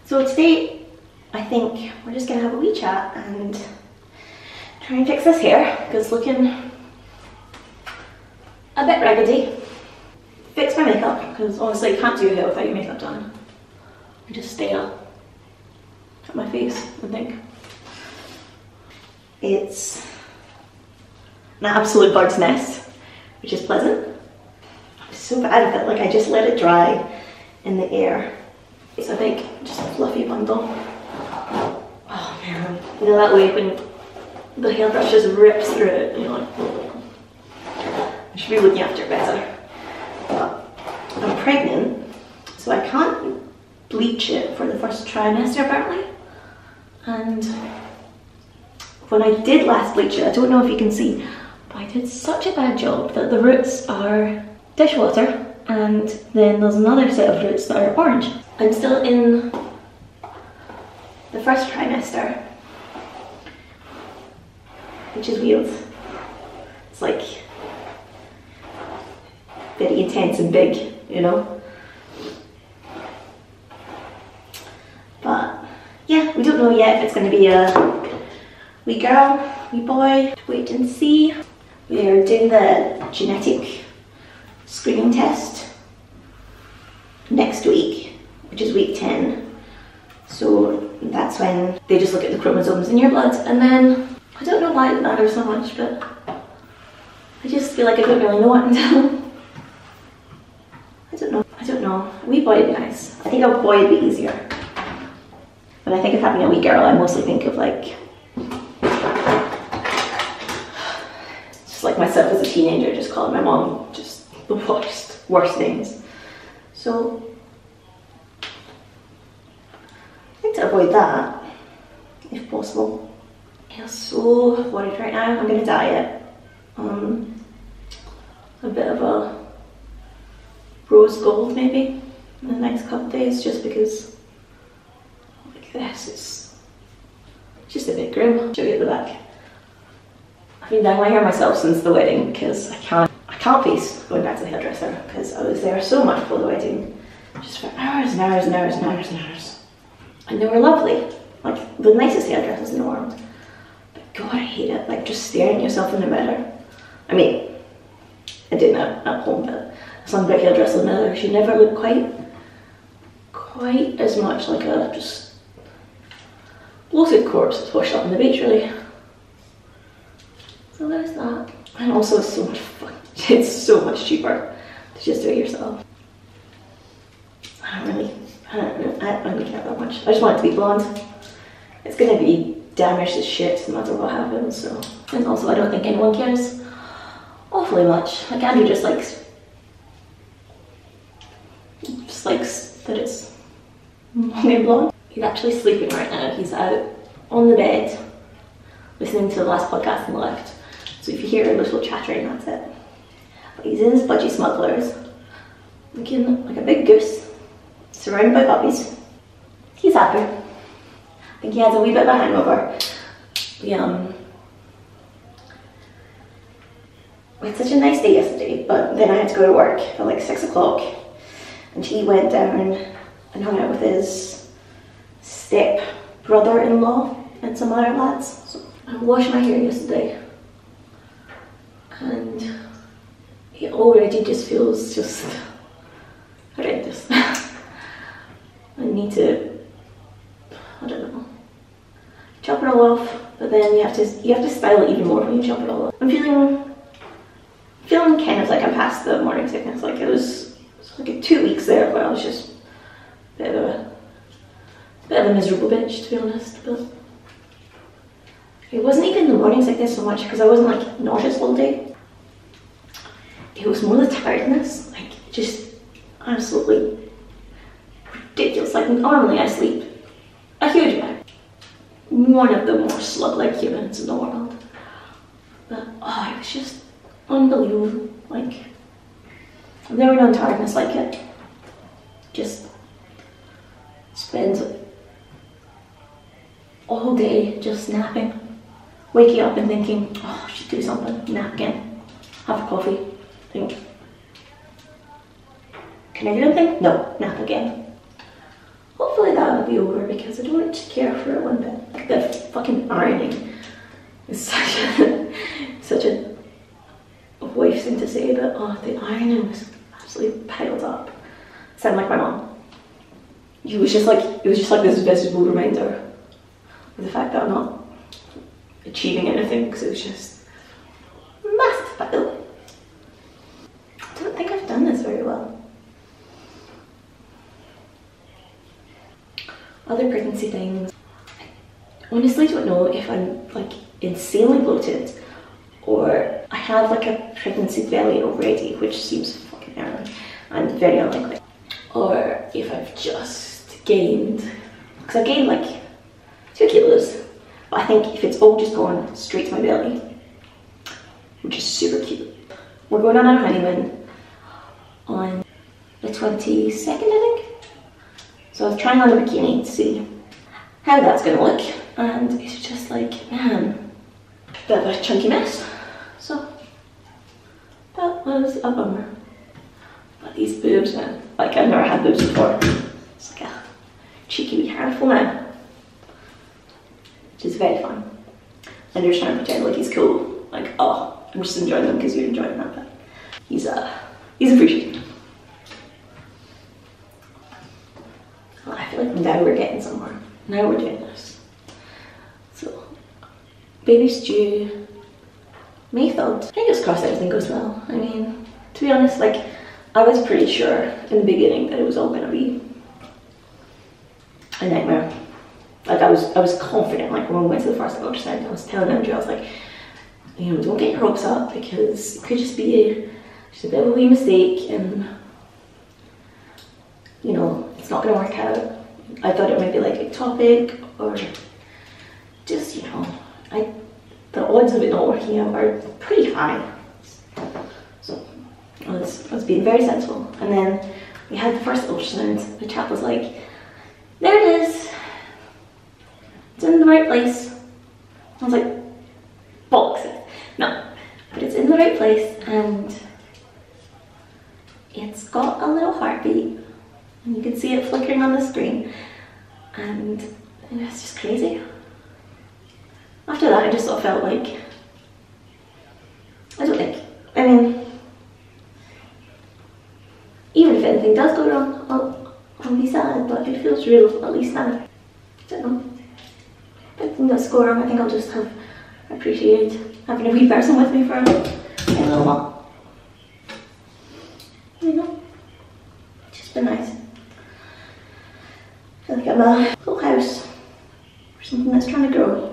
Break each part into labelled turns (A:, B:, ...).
A: So today, I think we're just gonna have a wee chat and try and fix this hair, because it's looking a bit raggedy. Fix my makeup, because honestly you can't do hair without your makeup done. I just stare at my face and think. It's an absolute bird's nest, which is pleasant. I'm so bad at it, like I just let it dry in the air. It's a big, just a fluffy bundle. Oh man, you know that way when the hairbrush just rips through it, you know, like, I should be looking after it better. But I'm pregnant, so I can't bleach it for the first trimester apparently. And when I did last bleach it, I don't know if you can see, but I did such a bad job that the roots are dishwater, and then there's another set of roots that are orange. I'm still in the first trimester, which is weird. It's like very intense and big, you know? But yeah, we don't know yet if it's going to be a wee girl, wee boy. Wait and see. We are doing the genetic screening test next week, which is week 10. So that's when they just look at the chromosomes in your blood, and then I don't know why it matters so much, but I just feel like I don't really know what until I don't know. A wee boy would be nice. I think a boy would be easier. When I think of having a wee girl, I mostly think of like just like myself as a teenager, just calling my mom just the worst things. So I think to avoid that, if possible. I'm so worried right now. I'm gonna diet a bit of a rose gold maybe in the next couple of days, just because like this is just a bit grim. Show you at the back. I've been dyeing my hair myself since the wedding because I can't face going back to the hairdresser, because I was there so much before the wedding, just for hours and hours and hours and hours and hours. And they were lovely, like the nicest hairdressers in the world. But God, I hate it, like just staring at yourself in the mirror. I mean, I did that at home, but some big hairdresser in the mirror, she never looked quite as much like a just bloated corpse that's washed up on the beach, really. So there's that. And also it's so much fun. It's so much cheaper to just do it yourself. I don't really care that much. I just want it to be blonde. It's gonna be damaged as shit no matter what happens, so. And also I don't think anyone cares awfully much. Like Andrew just likes that it's long and blonde. He's actually sleeping right now. He's out on the bed listening to the last podcast on the left. So if you hear a little chattering, that's it. But he's in his budgie smugglers, looking like a big goose, surrounded by puppies. He's happy. I think he has a wee bit of a hangover. We had such a nice day yesterday, but then I had to go to work at like 6 o'clock, and he went down and hung out with his step brother-in-law and some other lads. So I washed my hair yesterday, and it already just feels just horrendous. I need to, I don't know, chop it all off, but then you have to style it even more when you chop it all off. I'm feeling kind of like I'm past the morning sickness. Like it was like 2 weeks there where I was just a bit of a miserable bitch, to be honest. But it wasn't even the morning sickness so much, because I wasn't like nauseous all day. It was more the tiredness, like just absolutely ridiculous. Like normally I sleep a huge amount. One of the more slug-like humans in the world. But oh, it was just unbelievable. Like I've never known tiredness like it. Just spend all day just napping, waking up and thinking, oh, I should do something, nap again, have a coffee, think, can I do anything? No, nap again. Hopefully that that be over because I don't care for it one bit. Like the fucking ironing is such a wife thing to say, but oh, the ironing was absolutely piled up. Sound like my mom. It was just like this visible reminder of the fact that I'm not achieving anything, because it was just massive pile. I don't think I've done this very well. Other pregnancy things. I honestly don't know if I'm like insanely bloated or I have like a pregnancy belly already, which seems fucking early and very unlikely. Or if I've just gained, because I've gained like 2 kilos. But I think if it's all just gone straight to my belly, which is super cute. We're going on our honeymoon on the 22nd, I think. So I was trying on a bikini to see how that's going to look, and it's just like, man, a bit of a chunky mess. So that was a bummer. But these boobs, man, like I've never had boobs before. It's like a cheeky wee handful now, which is very fun. And you're trying to pretend like he's cool, like, oh, I'm just enjoying them because you're enjoying that, but he's appreciated. Well, I feel like now we're getting somewhere. Now we're doing this. So, baby's due May 3rd. Fingers crossed everything goes well. I mean, to be honest, like, I was pretty sure in the beginning that it was all going to be a nightmare. Like, I was confident, like, when we went to the first ultrasound, I was telling Andrew, I was like, you know, don't get your hopes up, because it could just be just a bit of a wee mistake, and, you know, it's not going to work out. I thought it might be like ectopic, or just, you know, the odds of it not working out are pretty high. So I was being very sensible. And then we had the first ultrasound. The chap was like, there it is. It's in the right place. I was like, bollocks. No, but it's in the right place, and it's got a little heartbeat. And you can see it flickering on the screen, and it's just crazy. After that, I just sort of felt like, I mean, even if anything does go wrong, I'll be sad, but it feels real, at least now. I don't know. If anything does go wrong, I think I'll just have appreciated having a wee person with me for a little while. You know, it's just been nice. I feel like I'm a little house or something that's trying to grow.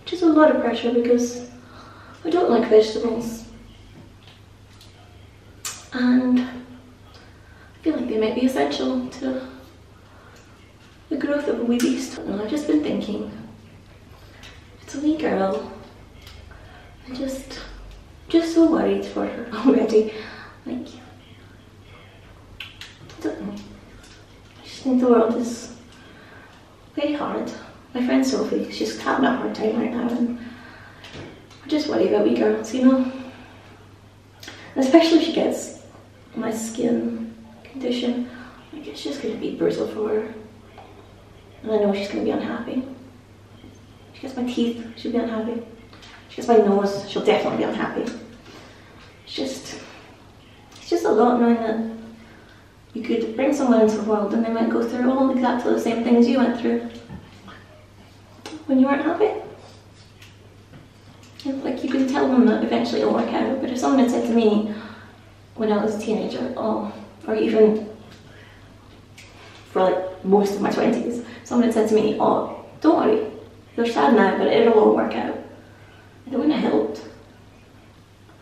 A: Which is a lot of pressure because I don't like vegetables. And I feel like they might be essential to the growth of a wee beast. And I've just been thinking, it's a wee girl. I'm just so worried for her already. Like, I don't know. I just think the world is very hard. My friend Sophie, she's having a hard time right now, and I just worry about wee girls, you know? And especially if she gets my skin condition, like, it's just going to be brutal for her. And I know she's going to be unhappy. She gets my teeth, she'll be unhappy. She gets my nose, she'll definitely be unhappy. It's just a lot knowing that you could bring someone into the world and they might go through all exactly the same things you went through when you weren't happy. And like, you can tell them that eventually it'll work out, but if someone had said to me when I was a teenager, or even for like most of my 20s, someone had said to me, oh, don't worry, you're sad now, but it'll all work out. And it wouldn't have helped.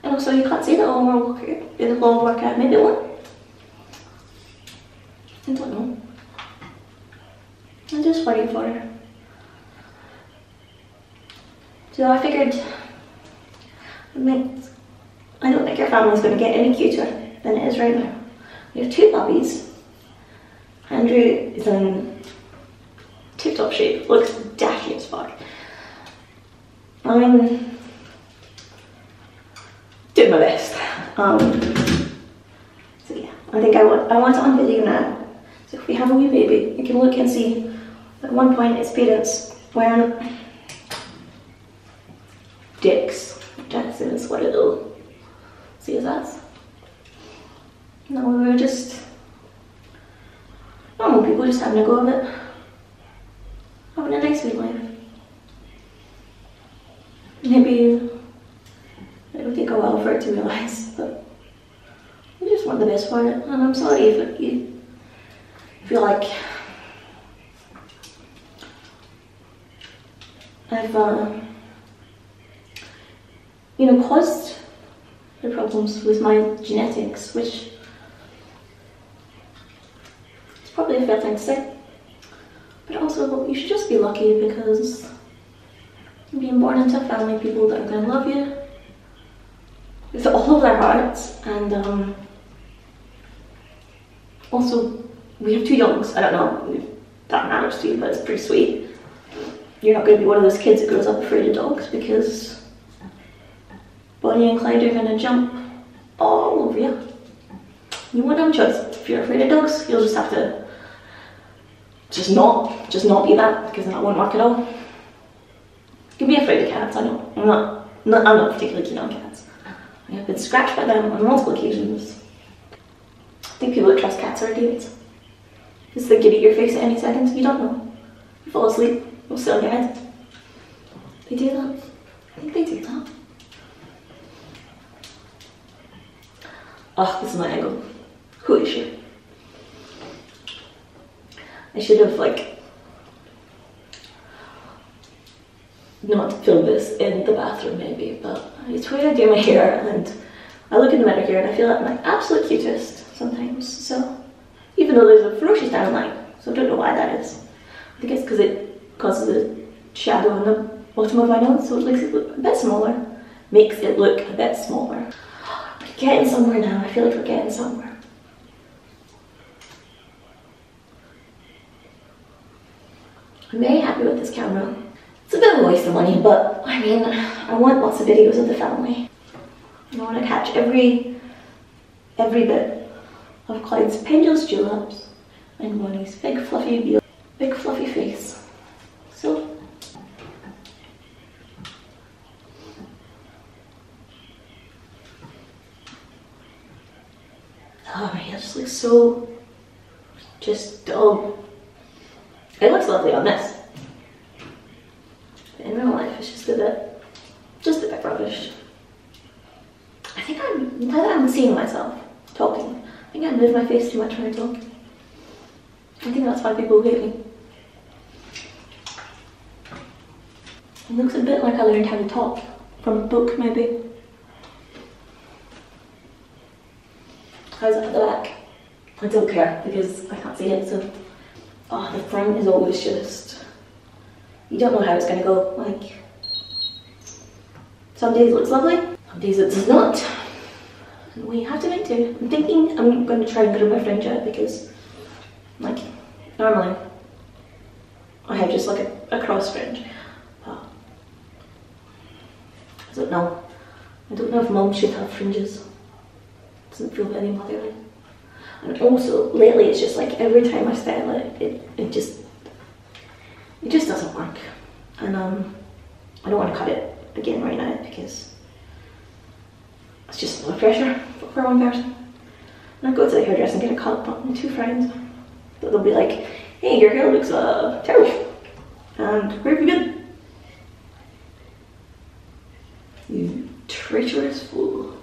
A: And also, you can't say that it'll all work out, maybe it won't. I don't know. I just worry for her. So I figured, I don't think your family's going to get any cuter than it is right now. We have 2 puppies. Andrew is in tip-top shape, looks dashy as fuck. I'm doing my best. So yeah, I think I want it on video now. So if we have a wee baby, you can look and see at one point its parents weren't dicks. That is what it'll see as us. No, we were just normal people just having a go of it. Having a nice wee life. Maybe it'll take a while for it to realise, but we just want the best for it. And I'm sorry if you feel like I've you know, caused the problems with my genetics, which is probably a fair thing to say. But also, you should just be lucky because you're being born into a family of people that are going to love you with all of their hearts. And also, we have 2 youngs. I don't know if that matters to you, but it's pretty sweet. You're not going to be one of those kids that grows up afraid of dogs, because Bonnie and Clyde are going to jump all over you. You won't have a choice. If you're afraid of dogs, you'll just have to just not be that, because that won't work at all. You can be afraid of cats. I know. I'm not particularly keen on cats. I have been scratched by them on multiple occasions. I think people that trust cats are idiots. Because they could eat your face at any second. You don't know. You fall asleep, you'll sit on your head. They do that. I think they do that. Oh, this is my angle. Holy shit. I should have, like, not filmed this in the bathroom maybe, but it's where I do my hair, and I look in the mirror here and I feel like my absolute cutest sometimes. So, even though there's a ferocious down line, so I don't know why that is. I think it's because it causes a shadow on the bottom of my nose, so it makes it look a bit smaller. Makes it look a bit smaller. We're getting somewhere now. I feel like we're getting somewhere. I'm very happy with this camera. It's a bit of a waste of money, but I mean, I want lots of videos of the family. I want to catch every bit of Clyde's pendulous dewlaps and Bonnie's big fluffy face. So, oh my hair just looks so just dull. It looks lovely on this. But in real life, it's just a bit rubbish. I think now that I'm seeing myself talking, I think I move my face too much when I talk. I think that's why people hate me. It looks a bit like I learned how to talk from a book, maybe. How's it at the back? I don't care because I can't see it, so. Oh, the front is always just, you don't know how it's going to go. Like, some days it looks lovely, some days it does not. And we have to make do. I'm thinking I'm going to try and grow my fringe out because, like, normally I have just like a cross fringe. But I don't know. I don't know if mum should have fringes. It doesn't feel very motherly. And also, lately it's just like every time I style it, it just doesn't work. And I don't want to cut it again right now because it's just a lot of pressure for one person. And I go to the hairdresser and get a cut from 2 friends. They'll be like, hey, your hair looks terrible. And where have you been? You treacherous fool.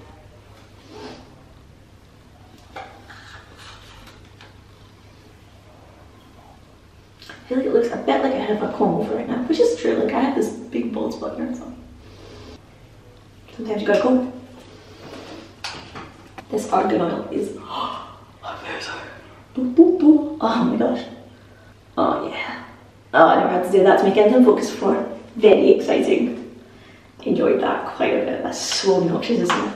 A: I feel like it looks a bit like I have a comb over right now, which is true. Like, I have this big bald spot here, so sometimes you gotta comb. This argan oil is amazing. Oh my gosh. Oh yeah. Oh, I never had to do that to make anything focus before. Very exciting. Enjoyed that quite a bit. That's so obnoxious, isn't it?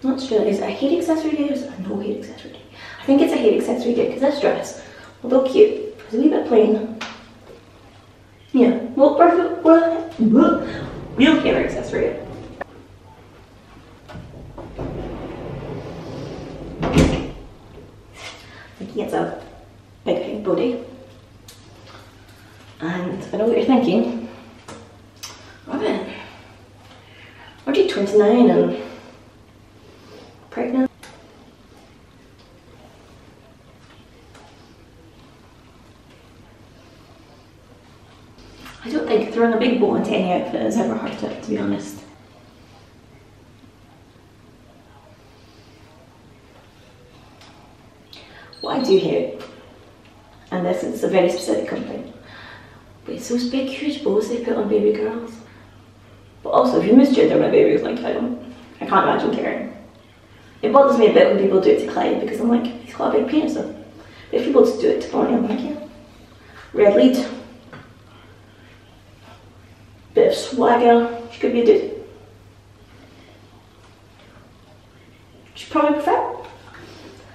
A: Not sure, is it a hair accessory day or is it a no hair accessory day? I think it's a hair accessory day because this dress, although cute, is a wee bit plain. Yeah, well, perfect. Real camera accessory. He gets a big body. And I know what you're thinking. Robin, aren't you 29 and pregnant? I don't think throwing a big bow into any outfit has ever hurt it, to be honest. What I do hate, and this is a very specific complaint, but it's those big huge bows they put on baby girls. But also, if you misgender my babies, like I can't imagine caring. It bothers me a bit when people do it to Clyde because I'm like, he's got a big penis though. But if people just do it to Bonnie, I'm like, yeah. Red lead. Bit of swagger, she could be a dude. She'd probably prefer it.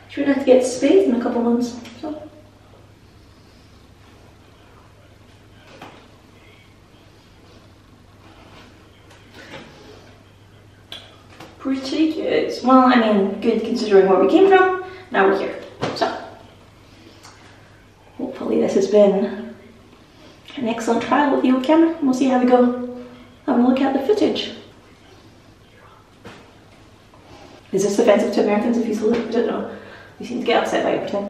A: She wouldn't have to get spayed in a couple months, so. Pretty good. Well, I mean, good considering where we came from. Now we're here. So, hopefully this has been an excellent trial with the old camera. We'll see how we go having a look at the footage. Is this offensive to Americans if you salute? I don't know. You seem to get upset by everything.